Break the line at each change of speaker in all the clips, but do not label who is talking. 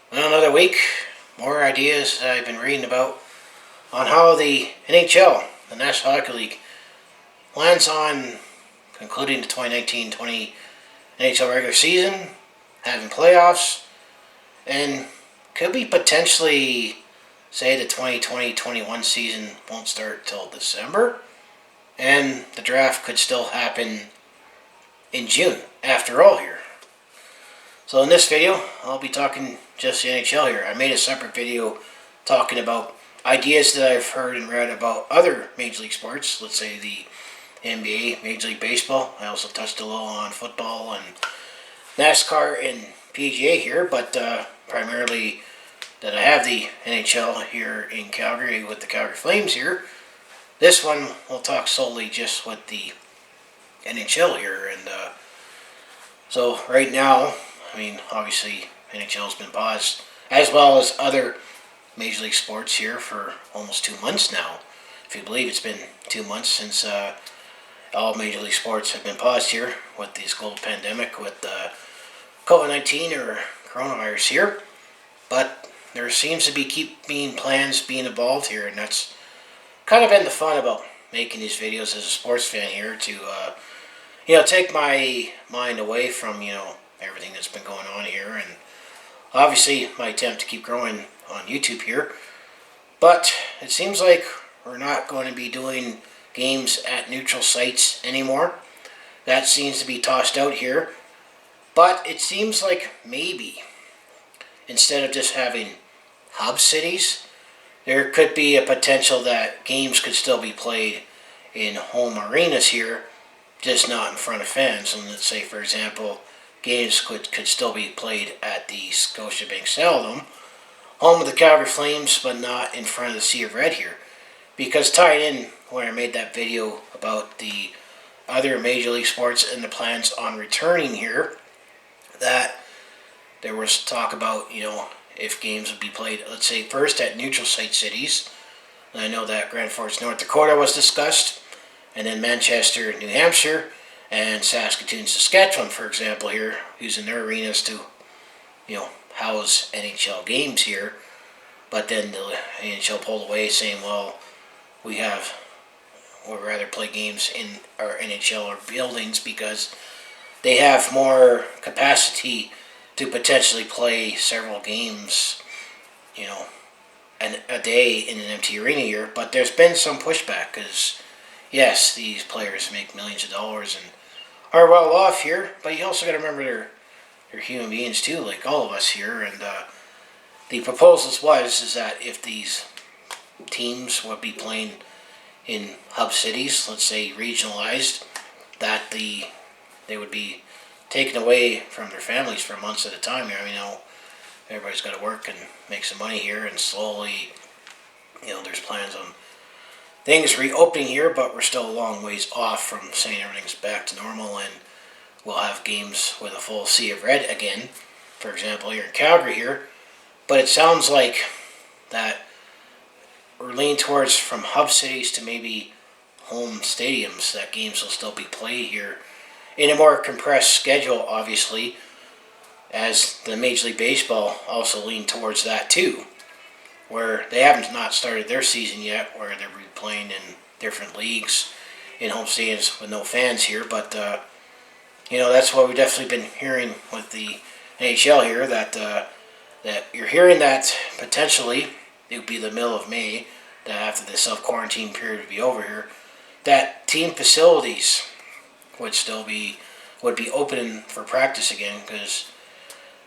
Well, another week, more ideas I've been reading about on how the NHL, the National Hockey League, plans on concluding the 2019-20 NHL regular season, having playoffs, and could we potentially say the 2020-21 season won't start till December, and the draft could still happen in June after all here. So in this video, I'll be talking just the NHL here. I made a separate video talking about ideas that I've heard and read about other Major League sports. Let's say the NBA, Major League Baseball. I also touched a little on football and NASCAR and PGA here, but primarily that I have the NHL here in Calgary with the Calgary Flames here. This one will talk solely just with the NHL here, and so right now, I mean, obviously NHL's been paused, as well as other Major League sports here for almost 2 months now. If you believe it's been 2 months since all Major League sports have been paused here with this global pandemic with COVID-19 or coronavirus here. But there seems to keep being plans being evolved here, and that's kind of been the fun about making these videos as a sports fan here to take my mind away from everything that's been going on here, and obviously my attempt to keep growing on YouTube here. But it seems like we're not going to be doing games at neutral sites anymore. That seems to be tossed out here. But it seems like maybe instead of just having hub cities, there could be a potential that games could still be played in home arenas here, just not in front of fans. And let's say, for example, games could still be played at the Scotiabank Saddledome, home of the Calgary Flames, but not in front of the Sea of Red here. Because tied in when I made that video about the other Major League sports and the plans on returning here, that there was talk about, if games would be played, let's say, first at neutral site cities. And I know that Grand Forks, North Dakota was discussed, and then Manchester, New Hampshire, and Saskatoon, Saskatchewan, for example, here, using their arenas to, house NHL games here. But then the NHL pulled away, saying, well, we'd rather play games in our NHL or buildings because they have more capacity to potentially play several games, a day in an empty arena here. But there's been some pushback because, yes, these players make millions of dollars and are well off here, but you also got to remember they're human beings too, like all of us here. And the proposals is that if these teams would be playing in hub cities, let's say regionalized, that they would be taken away from their families for months at a time here. I mean, everybody's got to work and make some money here, and slowly, there's plans on things reopening here, but we're still a long ways off from saying everything's back to normal and we'll have games with a full Sea of Red again, for example, here in Calgary here. But it sounds like that we're leaning towards from hub cities to maybe home stadiums, that games will still be played here in a more compressed schedule, obviously, as the Major League Baseball also leaned towards that too, where they haven't not started their season yet, where they're playing in different leagues in home stadiums with no fans here. But that's what we've definitely been hearing with the NHL here, that you're hearing that potentially it would be the middle of May, that after the self-quarantine period would be over here, that team facilities would be open for practice again, because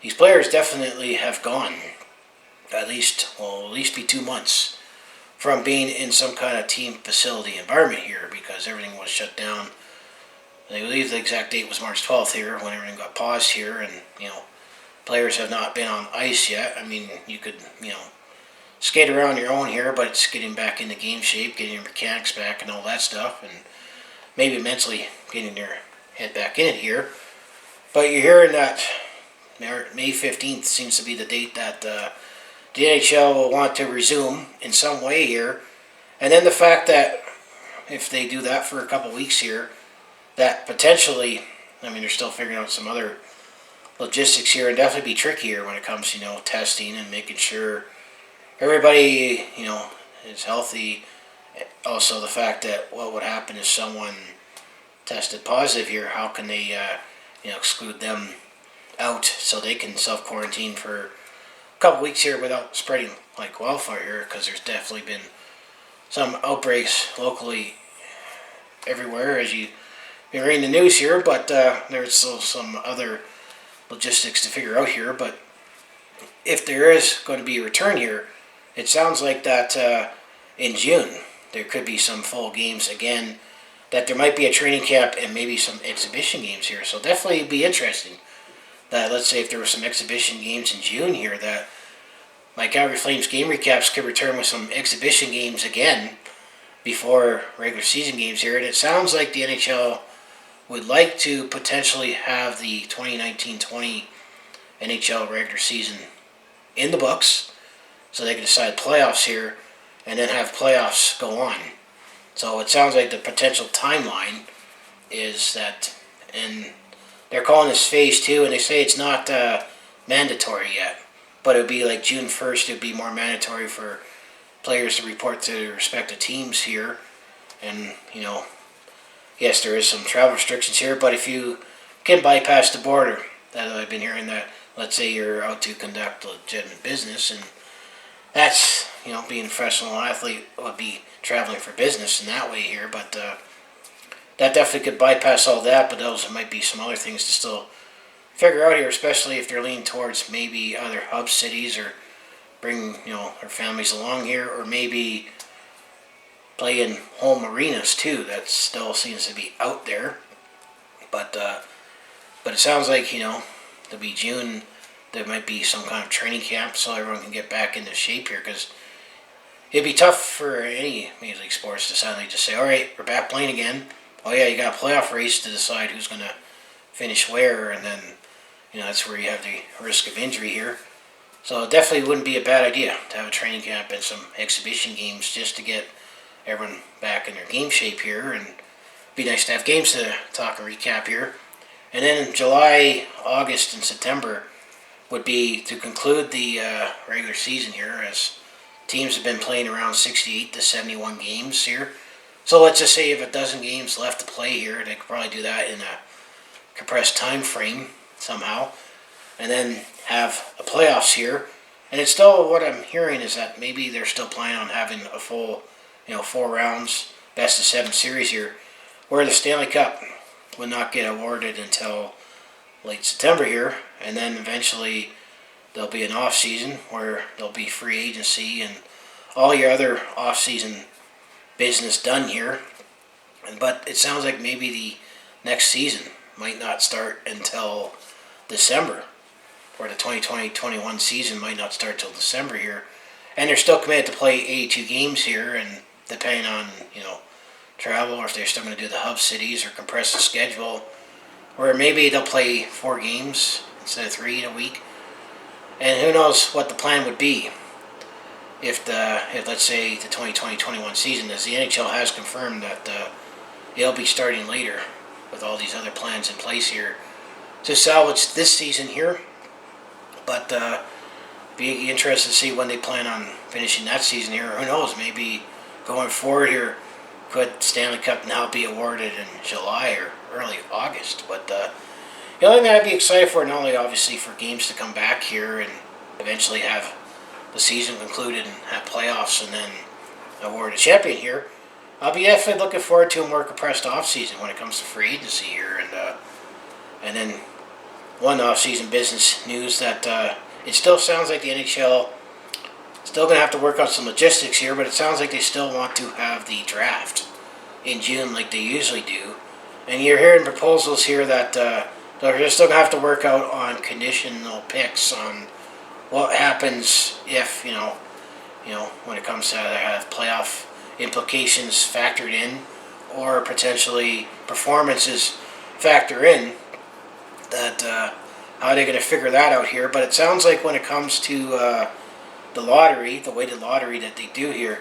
these players definitely have gone at least be 2 months from being in some kind of team facility environment here, because everything was shut down. I believe the exact date was March 12th here when everything got paused here, and players have not been on ice yet. I mean, you could skate around your own here, but it's getting back into game shape, getting your mechanics back and all that stuff, and maybe mentally getting your head back in it here. But you're hearing that May 15th seems to be the date that the NHL will want to resume in some way here. And then the fact that if they do that for a couple weeks here, that potentially, I mean, they're still figuring out some other logistics here, and definitely be trickier when it comes to testing and making sure everybody is healthy. Also, the fact that what would happen if someone tested positive here, how can they exclude them out so they can self quarantine for a couple weeks here without spreading like wildfire here, because there's definitely been some outbreaks locally everywhere as you've been reading the news here, but there's still some other logistics to figure out here. But if there is going to be a return here, it sounds like that in June there could be some full games again, that there might be a training camp and maybe some exhibition games here. So definitely be interesting that, let's say if there were some exhibition games in June here, that my Calgary Flames game recaps could return with some exhibition games again before regular season games here. And it sounds like the NHL would like to potentially have the 2019-20 NHL regular season in the books so they can decide playoffs here and then have playoffs go on. So it sounds like the potential timeline is that, and they're calling this phase 2, and they say it's not mandatory yet, but it would be like June 1st, it would be more mandatory for players to report to their respective teams here. And, yes, there is some travel restrictions here, but if you can bypass the border, that I've been hearing that, let's say you're out to conduct legitimate business, and that's, being a professional athlete would be traveling for business in that way here, but that definitely could bypass all that. But those might be some other things to still figure out here, especially if they're leaning towards maybe other hub cities, or bring their families along here, or maybe play in home arenas too. That still seems to be out there, but it sounds like there'll be June. There might be some kind of training camp so everyone can get back into shape here, because it'd be tough for any Major League Sports to suddenly just say, all right, we're back playing again. Oh yeah, you got a playoff race to decide who's going to finish where, and then that's where you have the risk of injury here. So it definitely wouldn't be a bad idea to have a training camp and some exhibition games just to get everyone back in their game shape here, and it'd be nice to have games to talk and recap here. And then in July, August, and September would be to conclude the regular season here, as teams have been playing around 68 to 71 games here. So let's just say if a dozen games left to play here, they could probably do that in a compressed time frame somehow, and then have a playoffs here. And it's still, what I'm hearing is that maybe they're still planning on having a full 4 rounds, best of 7 series here, where the Stanley Cup would not get awarded until late September here, and then eventually there'll be an off season where there'll be free agency and all your other off season business done here. But it sounds like maybe the next season might not start until December, or the 2020-21 season might not start till December here, and they're still committed to play 82 games here, and depending on travel, or if they're still going to do the hub cities or compress the schedule, or maybe they'll play 4 games instead of 3 in a week. And who knows what the plan would be if let's say the 2020-21 season, as the NHL has confirmed that they'll be starting later with all these other plans in place here to salvage this season here. But be interested to see when they plan on finishing that season here. Who knows, maybe going forward here, could Stanley Cup now be awarded in July or early August? But the only thing I'd be excited for, not only obviously for games to come back here and eventually have the season concluded and have playoffs and then award a champion here, I'll be definitely looking forward to a more compressed off-season when it comes to free agency here. And then one off-season business news that it still sounds like the NHL still going to have to work out some logistics here, but it sounds like they still want to have the draft in June like they usually do. And you're hearing proposals here that they're still going to have to work out on conditional picks on what happens if, when it comes to have playoff implications factored in, or potentially performances factor in, that how they're going to figure that out here. But it sounds like when it comes to the lottery, the weighted lottery that they do here,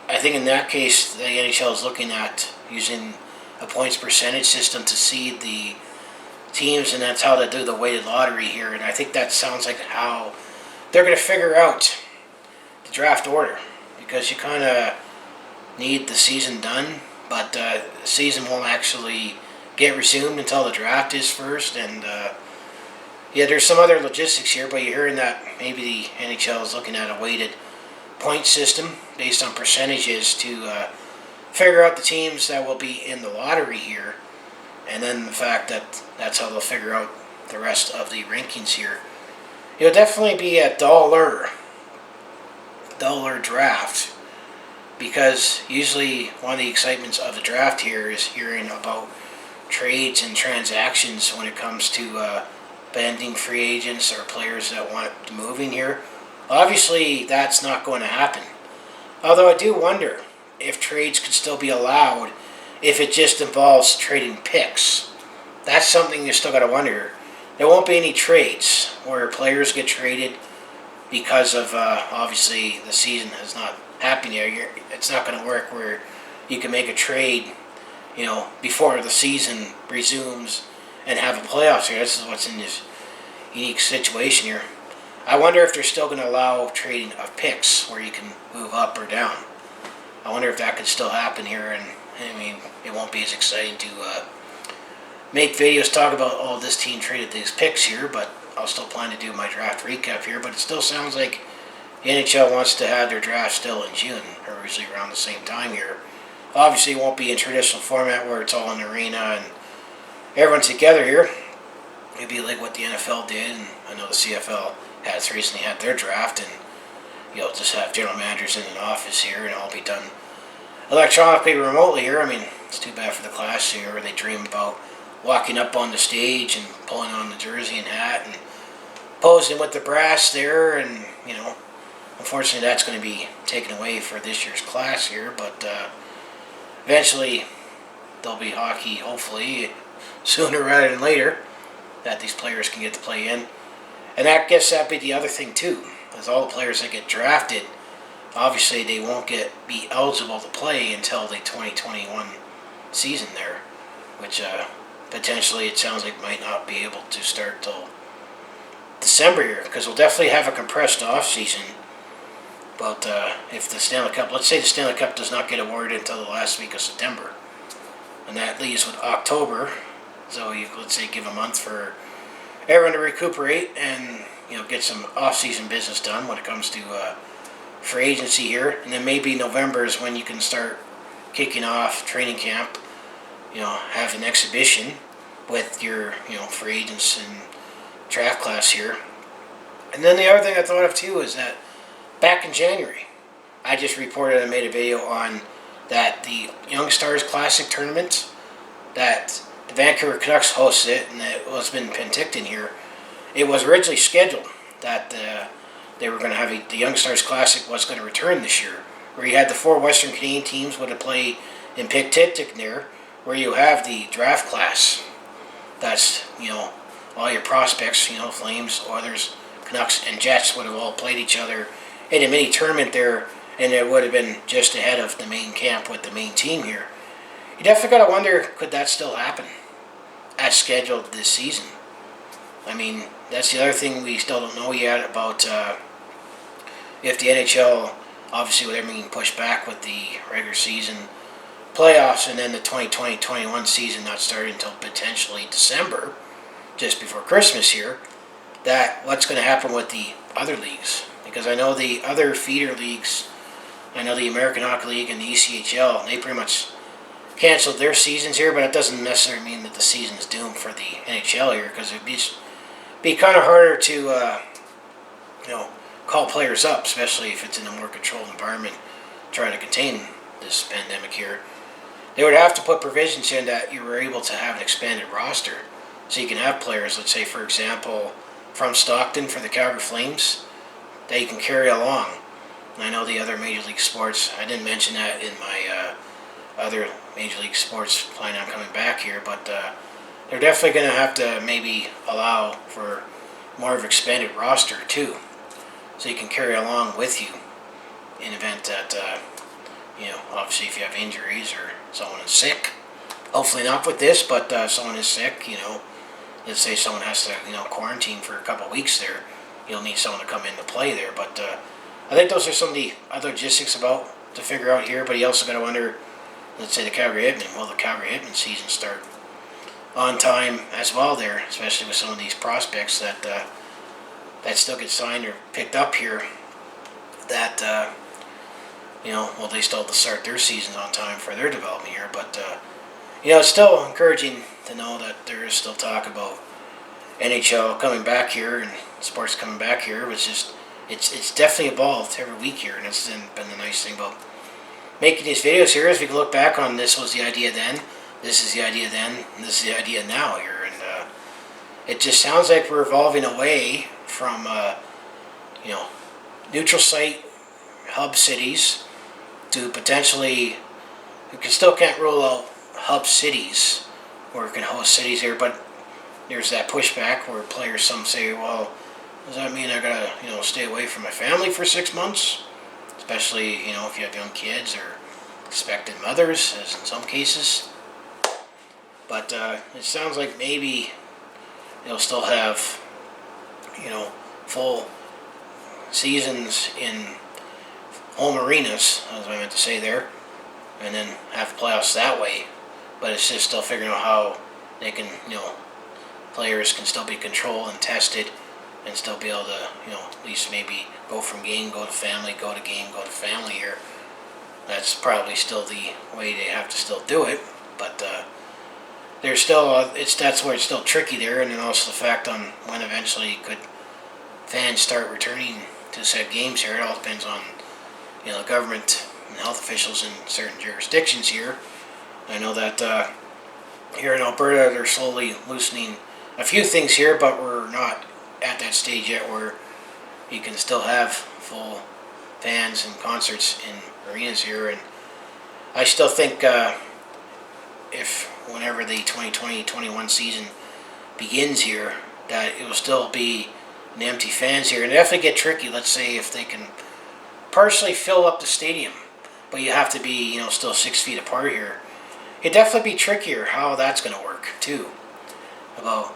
I think in that case the NHL is looking at using a points percentage system to seed the teams, and that's how they do the weighted lottery here. And I think that sounds like how they're going to figure out the draft order, because you kind of need the season done, but the season won't actually get resumed until the draft is first. And yeah, there's some other logistics here, but you're hearing that maybe the NHL is looking at a weighted point system based on percentages to figure out the teams that will be in the lottery here, and then the fact that that's how they'll figure out the rest of the rankings here. It'll definitely be a duller draft, because usually one of the excitements of the draft here is hearing about trades and transactions when it comes to bending free agents or players that want to move in here. Obviously, that's not going to happen. Although I do wonder if trades could still be allowed if it just involves trading picks. That's something you still got to wonder. There won't be any trades where players get traded because of obviously the season has not happened yet. It's not going to work where you can make a trade, before the season resumes and have a playoffs here. This is what's in this unique situation here. I wonder if they're still going to allow trading of picks where you can move up or down. I wonder if that could still happen here, and I mean, it won't be as exciting to make videos talk about, oh, this team traded these picks here, but I'll still plan to do my draft recap here. But it still sounds like the NHL wants to have their draft still in June, or usually around the same time here. Obviously, it won't be in traditional format where it's all in the arena and everyone's together here. It'd be like what the NFL did, and I know the CFL has recently had their draft, and you'll just have general managers in an office here, and it'll be done electronically, remotely here. I mean, it's too bad for the class here, where they dream about walking up on the stage and pulling on the jersey and hat and posing with the brass there, and unfortunately that's going to be taken away for this year's class here. But eventually there'll be hockey, hopefully sooner rather than later, that these players can get to play in. And I guess that'd be the other thing too, is all the players that get drafted, obviously they won't be eligible to play until the 2021 season there, which potentially it sounds like might not be able to start till December here, because we'll definitely have a compressed off season. But if the Stanley Cup, let's say the Stanley Cup does not get awarded until the last week of September, and that leaves with October, so let's say give a month for everyone to recuperate and get some off-season business done when it comes to free agency here, and then maybe November is when you can start kicking off training camp. Have an exhibition with your free agents and draft class here. And then the other thing I thought of too is that back in January, I just reported and made a video on that the Young Stars Classic tournament that the Vancouver Canucks hosted it, and it was been Penticton here. It was originally scheduled that they were going to have the Young Stars Classic was going to return this year, where you had the 4 Western Canadian teams would have played in Penticton there, where you have the draft class. That's all your prospects, Flames, Oilers, Canucks, and Jets would have all played each other in a mini tournament there, and it would have been just ahead of the main camp with the main team here. You definitely got to wonder, could that still happen as scheduled this season? I mean, that's the other thing we still don't know yet about if the NHL, obviously with everything pushed back with the regular season playoffs, and then the 2020-21 season not starting until potentially December, just before Christmas here, that what's going to happen with the other leagues. Because I know the other feeder leagues, I know the American Hockey League and the ECHL, they pretty much canceled their seasons here, but it doesn't necessarily mean that the season's doomed for the NHL here, because it'd be kind of harder to call players up, especially if it's in a more controlled environment, trying to contain this pandemic here. They would have to put provisions in that you were able to have an expanded roster, so you can have players, let's say for example, from Stockton for the Calgary Flames, that you can carry along. And I know the other Major League Sports, I didn't mention that in my other Major League Sports planning on coming back here, but they're definitely going to have to maybe allow for more of an expanded roster too, so you can carry along with you in event that obviously if you have injuries or someone is sick. Hopefully not with this, but someone is sick, let's say someone has to, quarantine for a couple of weeks there, you'll need someone to come into play there. But I think those are some of the other logistics about to figure out here. But you also got to wonder, let's say the Calgary Hitmen. Will the Calgary Hitmen season start on time as well there, especially with some of these prospects that that still get signed or picked up here? That will they still have to start their seasons on time for their development here? But it's still encouraging to know that there is still talk about NHL coming back here and sports coming back here. It's definitely evolved every week here, and it's been the nice thing about making these videos here is we can look back on this was the idea then, this is the idea then, and this is the idea now here, and it just sounds like we're evolving away from neutral site hub cities to potentially we still can't rule out hub cities where we can host cities here, but there's that pushback where players some say, well, does that mean I gotta stay away from my family for 6 months? Especially if you have young kids or expected mothers, as in some cases. But it sounds like maybe they'll still have full seasons in home arenas, as I meant to say there, and then have playoffs that way. But it's just still figuring out how they can, players can still be controlled and tested and still be able to, at least maybe go from game, go to family, go to game, go to family here. That's probably still the way they have to still do it. But there's still, that's where it's still tricky there. And then also the fact on when eventually could fans start returning to said games here. It all depends on, government and health officials in certain jurisdictions here. I know that here in Alberta they're slowly loosening a few things here, but we're not at that stage yet where you can still have full fans and concerts in arenas here. And I still think if whenever the 2020-21 season begins here, that it will still be an empty fans here, and it definitely get tricky. Let's say if they can partially fill up the stadium, but you have to be still 6 feet apart here. It'd definitely be trickier how that's going to work too, about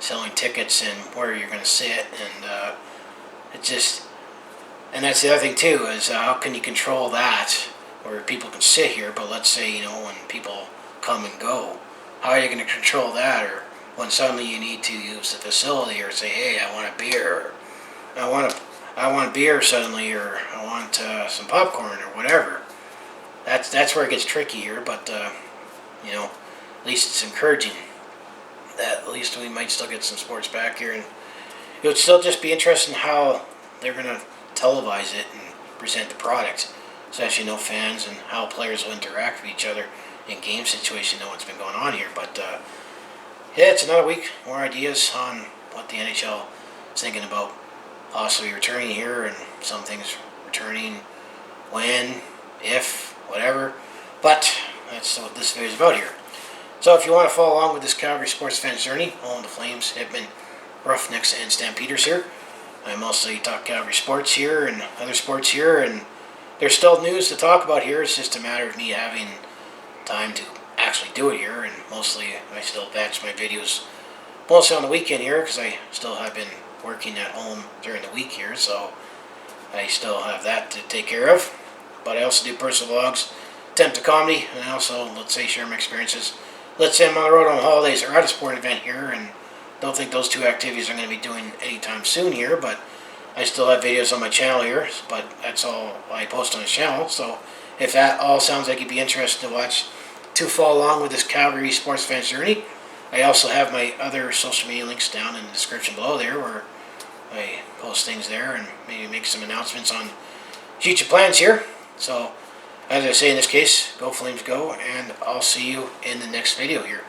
selling tickets and where you're going to sit, and and that's the other thing too is how can you control that where people can sit here, but let's say when people come and go, how are you going to control that? Or when suddenly you need to use the facility, or say, hey, I want a beer, or I want beer suddenly, or I want some popcorn or whatever. That's where it gets tricky here, but at least it's encouraging that at least we might still get some sports back here, and it would still just be interesting how they're going to televise it and present the product, especially fans, and how players will interact with each other in game situation, know what's been going on here. But yeah, it's another week, more ideas on what the NHL is thinking about possibly returning here, and some things returning when, if, whatever. But that's what this video is about here. So if you want to follow along with this Calgary sports fan's journey, all the Flames, Hitmen, Roughnecks, and Stampeders here. I mostly talk Calgary sports here and other sports here, and there's still news to talk about here. It's just a matter of me having time to actually do it here, and mostly I still batch my videos mostly on the weekend here because I still have been working at home during the week here, so I still have that to take care of. But I also do personal vlogs, attempt to comedy, and I also, let's say, share my experiences. Let's say I'm on the road on the holidays or at a sporting event here, and don't think those two activities I'm going to be doing anytime soon here, but I still have videos on my channel here, but that's all I post on the channel. So if that all sounds like you'd be interested to watch, to follow along with this Calgary sports fan's journey, I also have my other social media links down in the description below there, where I post things there and maybe make some announcements on future plans here. So as I say in this case, go Flames go, and I'll see you in the next video here.